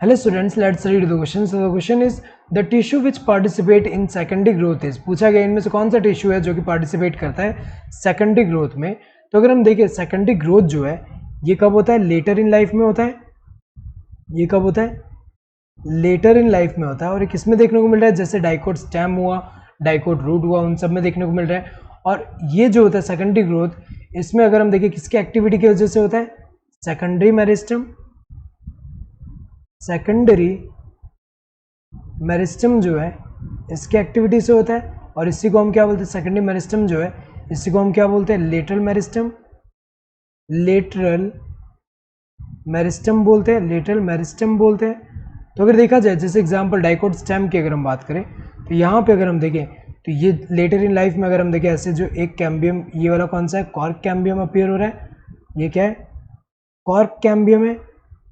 Hello students, let's read the question. So the question is the tissue which participate in secondary growth is, पूछा गया इनमें से कौन सा टिश्यू है जो कि पार्टिसिपेट करता है सेकेंडरी ग्रोथ में। तो अगर हम देखें सेकेंडरी ग्रोथ जो है ये कब होता है, लेटर इन लाइफ में होता है। ये कब होता है, लेटर इन लाइफ में होता है। और ये किस में देखने को मिल रहा है, जैसे डाइकोट स्टेम हुआ, डाइकोट रूट हुआ, उन सब में देखने को मिल रहा है। और ये जो होता है सेकेंडरी ग्रोथ, इसमें अगर हम देखें किसकी एक्टिविटी की वजह से होता है, सेकेंडरी मेरिस्टम। सेकेंडरी मेरिस्टम जो है इसकी एक्टिविटी से होता है। और इसी को हम क्या बोलते हैं, सेकेंडरी मेरिस्टम जो है इसी को हम क्या बोलते हैं, लेटरल मेरिस्टम। लेटरल मेरिस्टम बोलते हैं, लेटरल मेरिस्टम बोलते हैं। तो अगर देखा जाए जैसे एग्जांपल डाइकोट स्टेम की अगर हम बात करें तो यहाँ पे अगर हम देखें तो ये लेटर इन लाइफ में अगर हम देखें ऐसे जो एक कैम्बियम, ये वाला कौन सा है, कॉर्क कैम्बियम अपीयर हो रहा है। ये क्या है, कॉर्क कैम्बियम है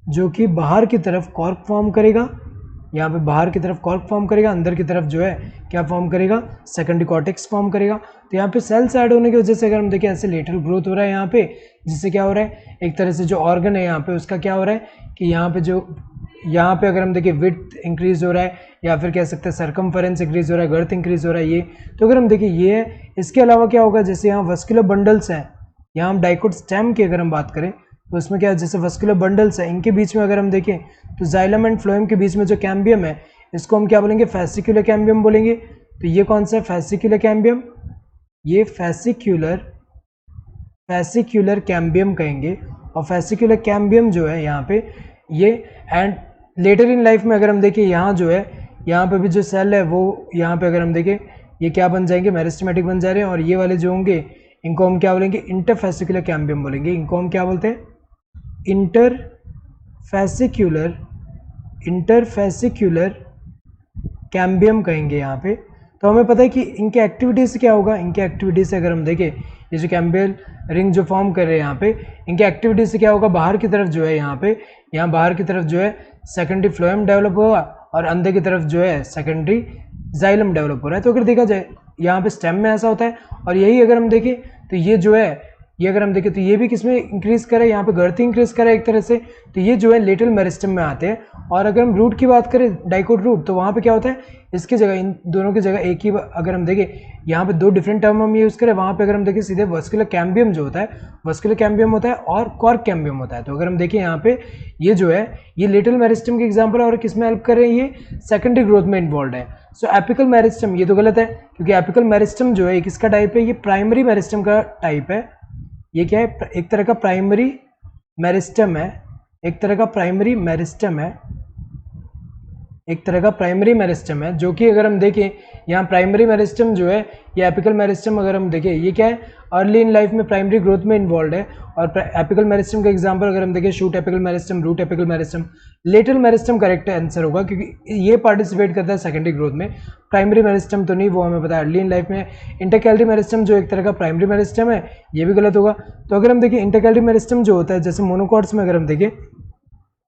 जो कि बाहर की तरफ कॉर्क फॉर्म करेगा। यहाँ पे बाहर की तरफ कॉर्क फॉर्म करेगा, अंदर की तरफ जो है क्या फॉर्म करेगा, सेकेंडरी कॉर्टेक्स फॉर्म करेगा। तो यहाँ पे सेल्स ऐड होने की वजह से अगर हम देखें ऐसे लेटरल ग्रोथ हो रहा है यहाँ पे, जिससे क्या हो रहा है, एक तरह से जो ऑर्गन है यहाँ पे उसका क्या हो रहा है कि यहाँ पे जो यहाँ पे अगर हम देखें विड्थ इंक्रीज हो रहा है, या फिर कह सकते हैं सर्कमफेरेंस इंक्रीज हो रहा है, गर्थ इंक्रीज हो रहा है ये। तो अगर हम देखें ये है, इसके अलावा क्या होगा, जैसे यहाँ वस्कुलर बंडल्स हैं, यहाँ हम डाइकोट स्टेम की अगर हम बात करें तो उसमें क्या है, जैसे वस्कुलर बंडल्स है, इनके बीच में अगर हम देखें तो जाइलम एंड फ्लोएम के बीच में जो कैम्बियम है इसको हम क्या बोलेंगे, फैसिक्युलर कैम्बियम बोलेंगे। तो ये कौन सा है, फैसिक्युलर कैम्बियम। ये फैसिक्युलर कैम्बियम कहेंगे। और फैसिक्युलर कैम्बियम जो है यहाँ पे ये, एंड लेटर इन लाइफ में अगर हम देखें यहाँ जो है, यहाँ पे भी जो सेल है वो यहाँ पे अगर हम देखें ये क्या बन जाएंगे, मेरिस्टेमेटिक बन जा रहे हैं। और ये वाले जो होंगे इनको हम क्या बोलेंगे, इंटरफैसिक्युलर कैम्बियम बोलेंगे। इनको हम क्या बोलते हैं, इंटरफैसिक्युलर कैम्बियम कहेंगे यहाँ पे। तो हमें पता है कि इनके एक्टिविटी से क्या होगा, इनके एक्टिविटी से अगर हम देखें ये जो कैम्बियल रिंग जो फॉर्म कर रहे हैं यहाँ पे, इनके एक्टिविटी से क्या होगा, बाहर की तरफ जो है यहाँ पे, यहाँ बाहर की तरफ जो है सेकेंडरी फ्लोएम डेवलप होगा और अंदर की तरफ जो है सेकेंडरी जाइलम डेवलप हो रहा है। तो अगर देखा जाए यहाँ पे स्टेम में ऐसा होता है। और यही अगर हम देखें तो ये जो है, ये अगर हम देखें तो ये भी किसमें इंक्रीज करे, यहाँ पे गर्थ इंक्रीज करे एक तरह से। तो ये जो है लेटरल मेरिस्टम में आते हैं। और अगर हम रूट की बात करें, डाइकोट रूट, तो वहाँ पे क्या होता है, इसकी जगह, इन दोनों की जगह एक ही, अगर हम देखें यहाँ पे दो डिफरेंट टर्म हम यूज़ करें, वहाँ पे अगर हम देखें सीधे वस्कुलर कैम्बियम जो होता है, वस्कुलर कैम्बियम होता है और कॉर्क कैम्बियम होता है। तो अगर हम देखें यहाँ पे ये जो है ये लेटरल मेरिस्टम के एग्जाम्पल, और किस में हेल्प कर रहे हैं, ये सेकेंडरी ग्रोथ में इन्वॉल्व है। सो एपिकल मेरिस्टम, ये तो गलत है क्योंकि एपिकल मेरिस्टम जो है ये किसका टाइप है, ये प्राइमरी मेरिस्टम का टाइप है। ये क्या है, एक तरह का प्राइमरी मेरिस्टम है, एक तरह का प्राइमरी मेरिस्टम है, एक तरह का प्राइमरी मेरिस्टम है। जो कि अगर हम देखें यहाँ प्राइमरी मेरिस्टम जो है, ये एपिकल मेरिस्टम अगर हम देखें ये क्या है, अर्ली इन लाइफ में प्राइमरी ग्रोथ में इन्वॉल्व है। और एपिकल मेरिस्टम का एग्जांपल अगर हम देखें, shoot apical meristem, root apical meristem. Lateral meristem correct answer होगा क्योंकि ये पार्टिसिपेट करता है सेकेंडरी ग्रोथ में। प्राइमरी मेरिस्टम तो नहीं, वो हमें पता है अर्ली इन लाइफ में। इंटरकैलरी मेरिस्टम जो एक तरह का प्राइमरी मेरिस्टम है, ये भी गलत होगा। तो अगर हम देखें इंटरकैलरी मेरिस्टम जो होता है, जैसे मोनोकॉट्स में अगर हम देखें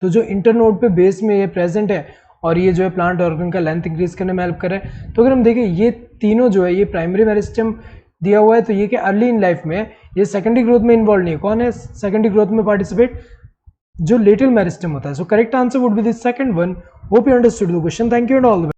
तो जो इंटरनोड पे बेस में ये प्रेजेंट है और ये जो है प्लांट ऑर्गन का लेंथ इंक्रीज करने में हेल्प कर रहा है। तो अगर हम देखें ये तीनों जो है, ये प्राइमरी मेरिस्टम दिया हुआ है, तो ये क्या अर्ली इन लाइफ में, ये सेकेंडरी ग्रोथ में इन्वॉल्व नहीं है। कौन है सेकेंडरी ग्रोथ में पार्टिसिपेट, जो लेटरल मेरिस्टम होता है। So correct answer would be the second one. Hope you understood the question. Thank you and all the best.